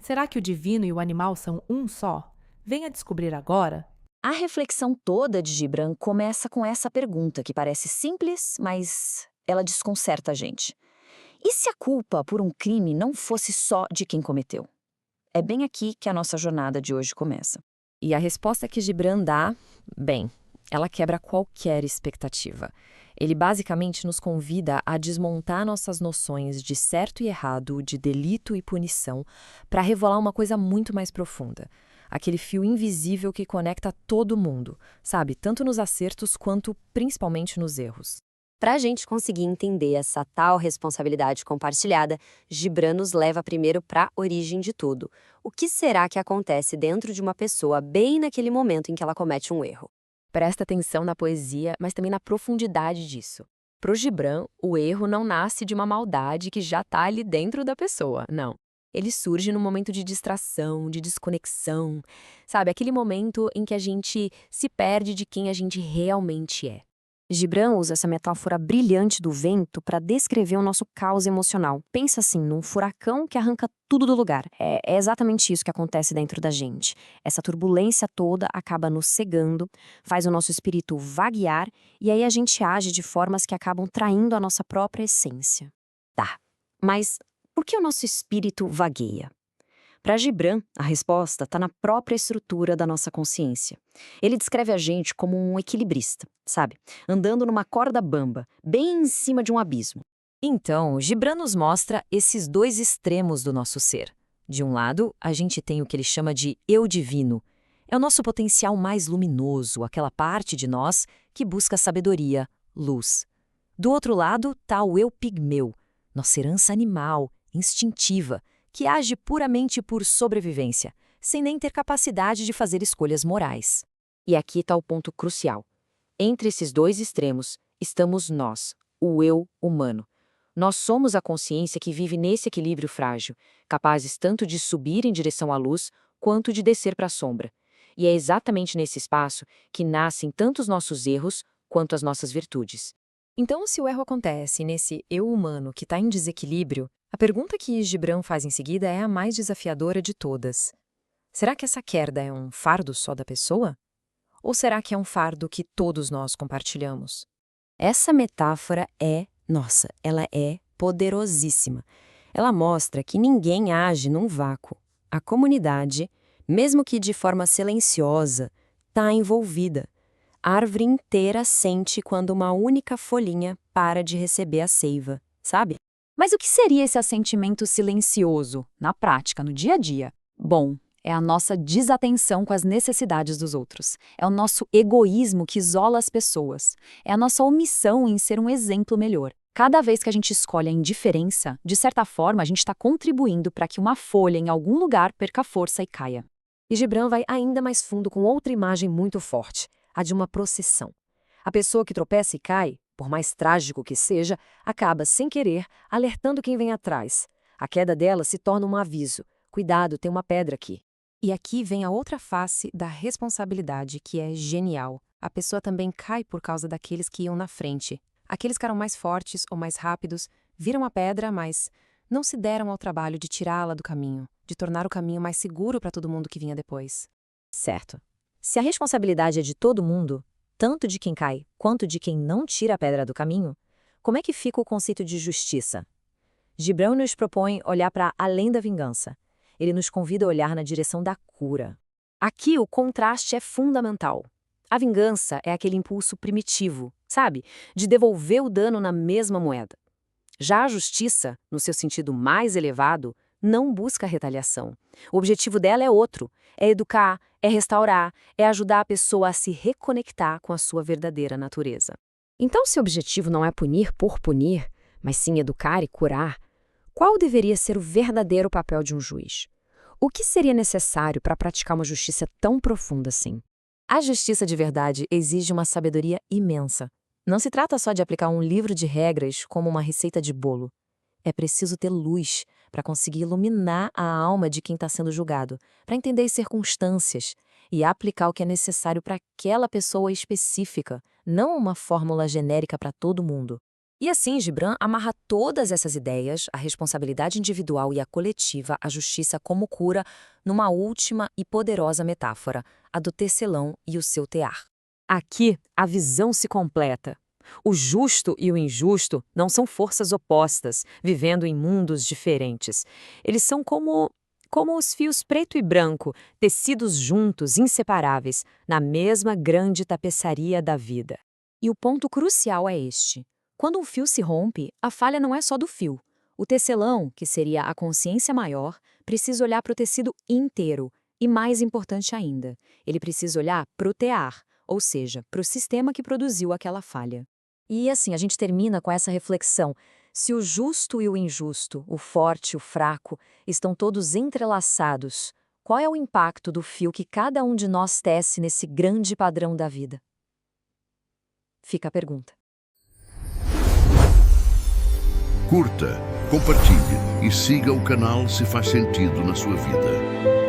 Será que o divino e o animal são um só? Venha descobrir agora. A reflexão toda de Gibran começa com essa pergunta que parece simples, mas ela desconcerta a gente. E se a culpa por um crime não fosse só de quem cometeu? É bem aqui que a nossa jornada de hoje começa. E a resposta que Gibran dá, bem, ela quebra qualquer expectativa. Ele basicamente nos convida a desmontar nossas noções de certo e errado, de delito e punição, para revelar uma coisa muito mais profunda. Aquele fio invisível que conecta todo mundo, sabe? Tanto nos acertos quanto principalmente nos erros. Para a gente conseguir entender essa tal responsabilidade compartilhada, Gibran nos leva primeiro para a origem de tudo. O que será que acontece dentro de uma pessoa bem naquele momento em que ela comete um erro? Presta atenção na poesia, mas também na profundidade disso. Para o Gibran, o erro não nasce de uma maldade que já está ali dentro da pessoa, não. Ele surge num momento de distração, de desconexão, sabe? Aquele momento em que a gente se perde de quem a gente realmente é. Gibran usa essa metáfora brilhante do vento para descrever o nosso caos emocional. Pensa assim, num furacão que arranca tudo do lugar. É exatamente isso que acontece dentro da gente. Essa turbulência toda acaba nos cegando, faz o nosso espírito vaguear e aí a gente age de formas que acabam traindo a nossa própria essência. Tá, mas por que o nosso espírito vagueia? Para Gibran, a resposta está na própria estrutura da nossa consciência. Ele descreve a gente como um equilibrista, sabe? Andando numa corda bamba, bem em cima de um abismo. Então, Gibran nos mostra esses dois extremos do nosso ser. De um lado, a gente tem o que ele chama de eu divino. É o nosso potencial mais luminoso, aquela parte de nós que busca sabedoria, luz. Do outro lado está o eu pigmeu, nossa herança animal, instintiva, que age puramente por sobrevivência, sem nem ter capacidade de fazer escolhas morais. E aqui está o ponto crucial. Entre esses dois extremos estamos nós, o eu humano. Nós somos a consciência que vive nesse equilíbrio frágil, capazes tanto de subir em direção à luz quanto de descer para a sombra. E é exatamente nesse espaço que nascem tanto os nossos erros quanto as nossas virtudes. Então, se o erro acontece nesse eu humano que está em desequilíbrio, a pergunta que Gibran faz em seguida é a mais desafiadora de todas. Será que essa queda é um fardo só da pessoa? Ou será que é um fardo que todos nós compartilhamos? Essa metáfora ela é poderosíssima. Ela mostra que ninguém age num vácuo. A comunidade, mesmo que de forma silenciosa, está envolvida. A árvore inteira sente quando uma única folhinha para de receber a seiva, sabe? Mas o que seria esse assentimento silencioso, na prática, no dia a dia? Bom, é a nossa desatenção com as necessidades dos outros. É o nosso egoísmo que isola as pessoas. É a nossa omissão em ser um exemplo melhor. Cada vez que a gente escolhe a indiferença, de certa forma, a gente está contribuindo para que uma folha em algum lugar perca força e caia. E Gibran vai ainda mais fundo com outra imagem muito forte, a de uma procissão. A pessoa que tropeça e cai, por mais trágico que seja, acaba, sem querer, alertando quem vem atrás. A queda dela se torna um aviso. Cuidado, tem uma pedra aqui. E aqui vem a outra face da responsabilidade, que é genial. A pessoa também cai por causa daqueles que iam na frente. Aqueles que eram mais fortes ou mais rápidos viram a pedra, mas não se deram ao trabalho de tirá-la do caminho, de tornar o caminho mais seguro para todo mundo que vinha depois. Certo. Se a responsabilidade é de todo mundo, tanto de quem cai quanto de quem não tira a pedra do caminho, como é que fica o conceito de justiça? Gibran nos propõe olhar para além da vingança. Ele nos convida a olhar na direção da cura. Aqui o contraste é fundamental. A vingança é aquele impulso primitivo, sabe? De devolver o dano na mesma moeda. Já a justiça, no seu sentido mais elevado, não busca retaliação. O objetivo dela é outro: é educar, é restaurar, é ajudar a pessoa a se reconectar com a sua verdadeira natureza. Então, se o objetivo não é punir por punir, mas sim educar e curar, qual deveria ser o verdadeiro papel de um juiz? O que seria necessário para praticar uma justiça tão profunda assim? A justiça de verdade exige uma sabedoria imensa. Não se trata só de aplicar um livro de regras como uma receita de bolo. É preciso ter luz para conseguir iluminar a alma de quem está sendo julgado, para entender as circunstâncias e aplicar o que é necessário para aquela pessoa específica, não uma fórmula genérica para todo mundo. E assim, Gibran amarra todas essas ideias, a responsabilidade individual e a coletiva, a justiça como cura, numa última e poderosa metáfora, a do tecelão e o seu tear. Aqui, a visão se completa. O justo e o injusto não são forças opostas, vivendo em mundos diferentes. Eles são como os fios preto e branco, tecidos juntos, inseparáveis, na mesma grande tapeçaria da vida. E o ponto crucial é este. Quando um fio se rompe, a falha não é só do fio. O tecelão, que seria a consciência maior, precisa olhar para o tecido inteiro. E mais importante ainda, ele precisa olhar para o tear, ou seja, para o sistema que produziu aquela falha. E assim, a gente termina com essa reflexão. Se o justo e o injusto, o forte e o fraco, estão todos entrelaçados, qual é o impacto do fio que cada um de nós tece nesse grande padrão da vida? Fica a pergunta. Curta, compartilhe e siga o canal se faz sentido na sua vida.